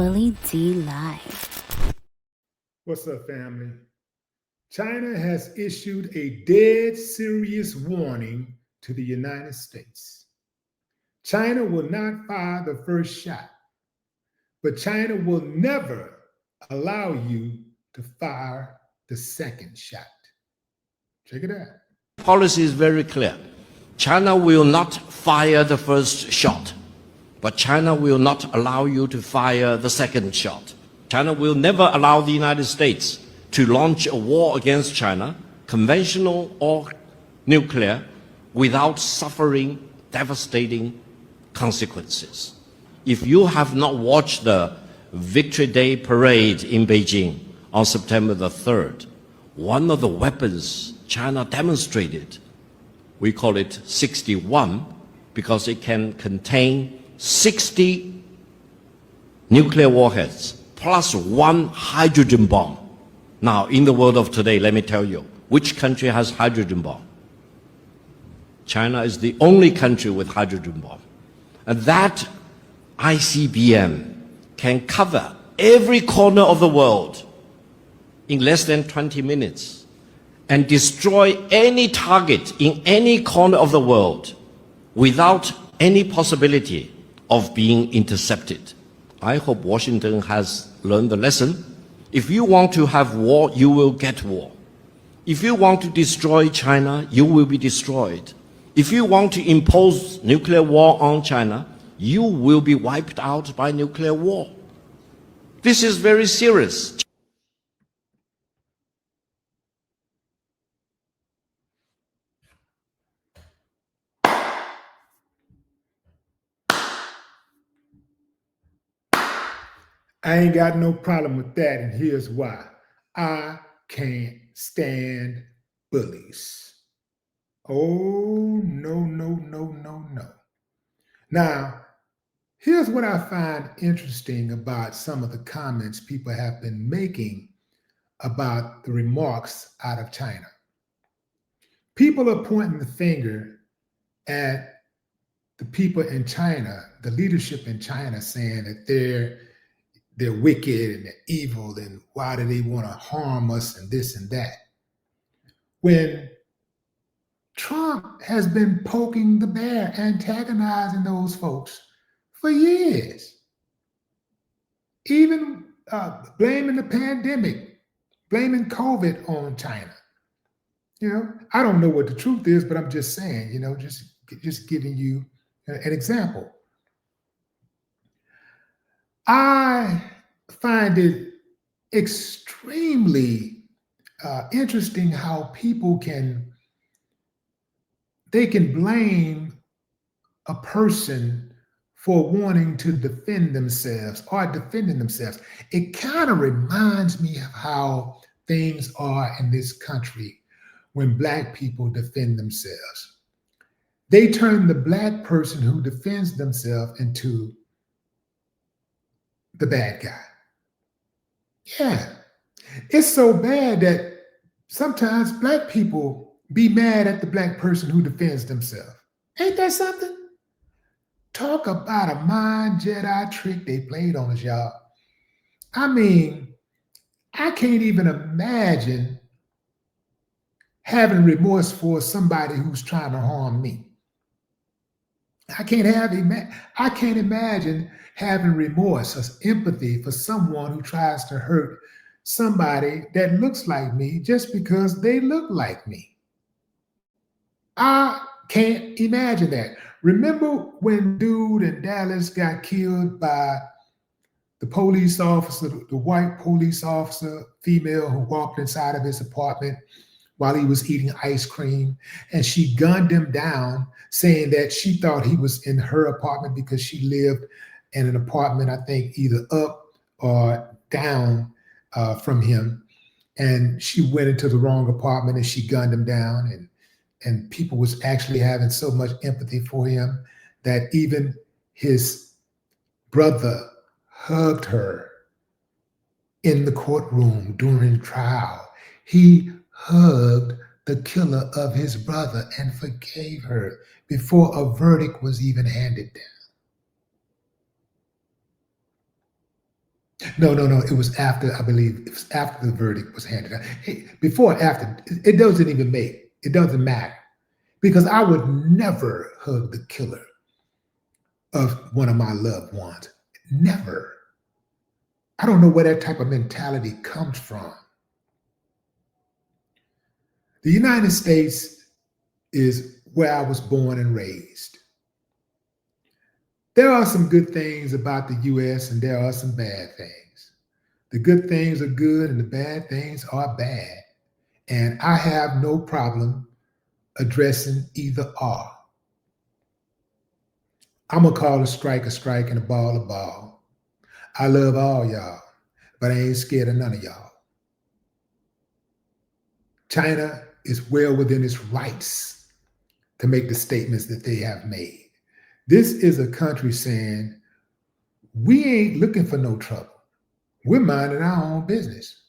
Willie D Live. What's up, family? China has issued a dead serious warning to the United States. China will not fire the first shot, but China will never allow you to fire the second shot. Check it out. Policy is very clear. China will not fire the first shot, but China will not allow you to fire the second shot. China will never allow the United States to launch a war against China, conventional or nuclear, without suffering devastating consequences. If you have not watched the Victory Day parade in Beijing on September the 3rd, one of the weapons China demonstrated, we call it 61, because it can contain 60 nuclear warheads plus one hydrogen bomb. Now, in the world of today, let me tell you, which country has hydrogen bomb? China is the only country with hydrogen bomb. And that ICBM can cover every corner of the world in less than 20 minutes and destroy any target in any corner of the world without any possibility of being intercepted. I hope Washington has learned the lesson. If you want to have war, you will get war. If you want to destroy China, you will be destroyed. If you want to impose nuclear war on China, you will be wiped out by nuclear war. This is very serious. I ain't got no problem with that, and here's why. I can't stand bullies. Oh, no, no, no, no, no. Now, here's what I find interesting about some of the comments people have been making about the remarks out of China. People are pointing the finger at the people in China, the leadership in China, saying that they're wicked and they're evil, and why do they want to harm us and this and that? When Trump has been poking the bear, antagonizing those folks for years, even blaming the pandemic, blaming COVID on China. I don't know what the truth is, but I'm just saying, just giving you an example. I find it extremely interesting how people can blame a person for wanting to defend themselves or defending themselves. It kind of reminds me of how things are in this country when Black people defend themselves. They turn the Black person who defends themselves into the bad guy. Yeah, it's so bad that sometimes Black people be mad at the Black person who defends themselves. Ain't that something? Talk about a mind Jedi trick they played on us, y'all. I mean, I can't even imagine having remorse for somebody who's trying to harm me. I can't imagine having remorse or empathy for someone who tries to hurt somebody that looks like me just because they look like me. I can't imagine that. Remember when dude in Dallas got killed by the police officer, the white police officer, female, who walked inside of his apartment while he was eating ice cream, and she gunned him down, saying that she thought he was in her apartment because she lived in an apartment, I think, either up or down from him. And she went into the wrong apartment and she gunned him down. And people was actually having so much empathy for him that even his brother hugged her in the courtroom during the trial. He hugged the killer of his brother and forgave her before a verdict was even handed down. No. It was after, I believe, it was after the verdict was handed out. Hey, before or after, it doesn't even make, it doesn't matter. Because I would never hug the killer of one of my loved ones. Never. I don't know where that type of mentality comes from. The United States is where I was born and raised. There are some good things about the US and there are some bad things. The good things are good and the bad things are bad. And I have no problem addressing either or. I'm going to call a strike and a ball. I love all y'all, but I ain't scared of none of y'all. China is well within its rights to make the statements that they have made. This is a country saying, we ain't looking for no trouble. We're minding our own business.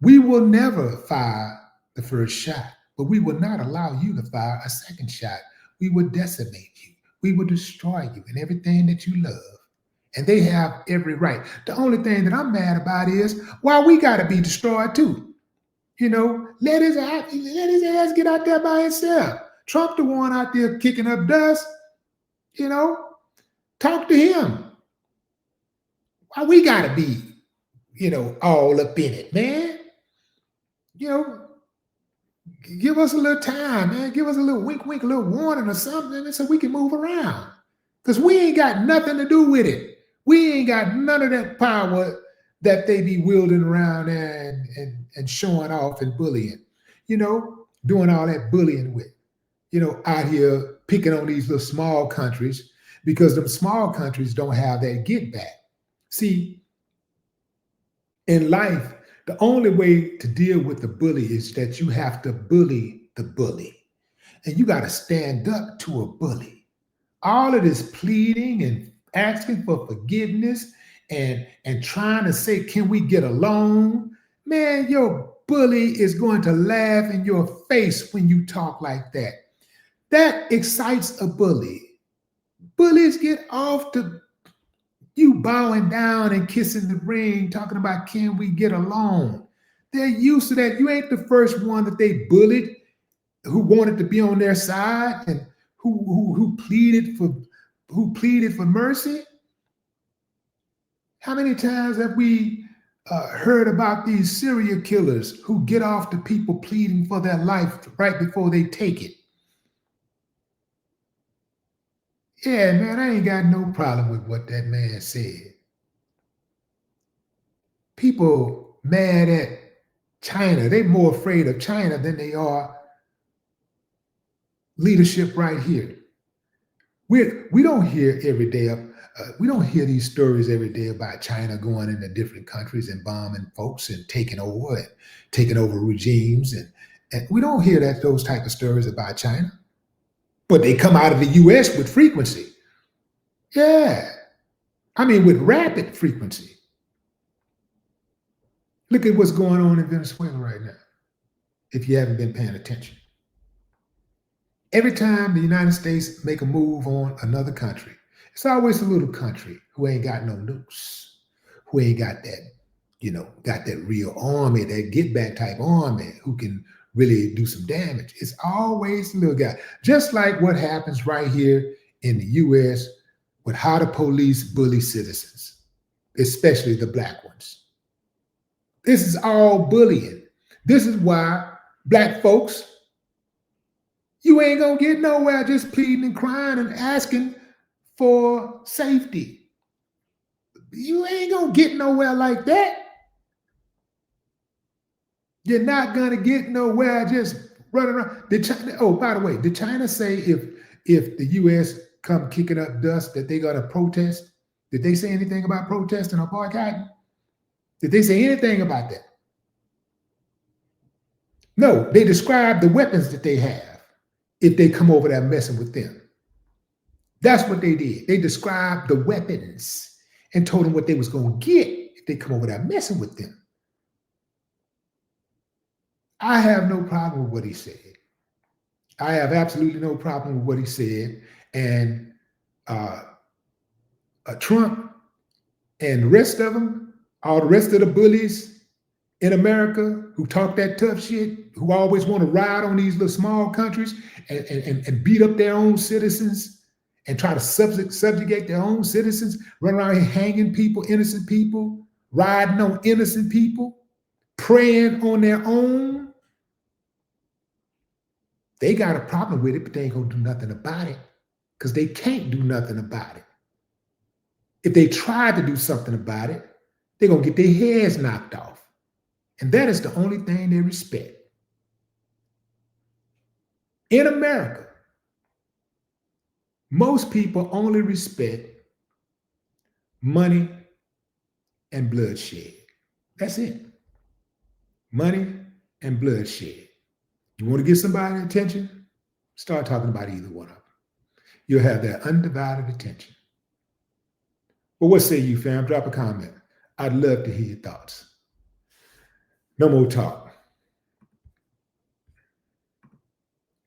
We will never fire the first shot, but we will not allow you to fire a second shot. We will decimate you. We will destroy you and everything that you love. And they have every right. The only thing that I'm mad about is why we got to be destroyed too. You know, let his ass get out there by himself. Trump the one out there kicking up dust. You know, talk to him. Why we got to be, all up in it, man? Give us a little time, man. Give us a little wink, a little warning or something so we can move around. Because we ain't got nothing to do with it. We ain't got none of that power that they be wielding around and showing off and bullying, doing all that bullying with, out here picking on these little small countries because them small countries don't have that get back. See, in life, the only way to deal with the bully is that you have to bully the bully. And you got to stand up to a bully. All of this pleading and asking for forgiveness and trying to say, can we get along? Man, your bully is going to laugh in your face when you talk like that. That excites a bully. Bullies get off to you bowing down and kissing the ring, talking about can we get along? They're used to that. You ain't the first one that they bullied who wanted to be on their side and who pleaded for mercy. How many times have we heard about these serial killers who get off to people pleading for their life right before they take it? Yeah, man, I ain't got no problem with what that man said. People mad at China. They're more afraid of China than they are leadership right here. We don't hear every day we don't hear these stories every day about China going into different countries and bombing folks and taking over regimes and we don't hear those type of stories about China. But they come out of the US with frequency. Yeah. I mean, with rapid frequency. Look at what's going on in Venezuela right now, if you haven't been paying attention. Every time the United States make a move on another country, it's always a little country who ain't got no nukes, who ain't got that, got that real army, that get back type army who can really do some damage. It's always the little guy. Just like what happens right here in the US with how the police bully citizens, especially the black ones. This is all bullying. This is why black folks, you ain't gonna get nowhere just pleading and crying and asking for safety. You ain't gonna get nowhere like that. You're not gonna get nowhere just running around. Oh, by the way, did China say if the US come kicking up dust that they gonna protest? Did they say anything about protesting or boycotting? Did they say anything about that? No, they described the weapons that they have if they come over there messing with them. That's what they did. They described the weapons and told them what they was going to get if they come over there messing with them. I have no problem with what he said. I have absolutely no problem with what he said. And Trump and the rest of them All the rest of the bullies in America who talk that tough shit, who always want to ride on these little small countries and beat up their own citizens and try to subjugate their own citizens, run around here hanging people, innocent people, riding on innocent people, preying on their own. They got a problem with it, but they ain't gonna do nothing about it because they can't do nothing about it. If they try to do something about it, they're gonna get their heads knocked off. And that is the only thing they respect. In America, most people only respect money and bloodshed. That's it. Money and bloodshed. You want to get somebody attention? Start talking about either one of them. You'll have their undivided attention. But what say you, fam? Drop a comment. I'd love to hear your thoughts. No more talk.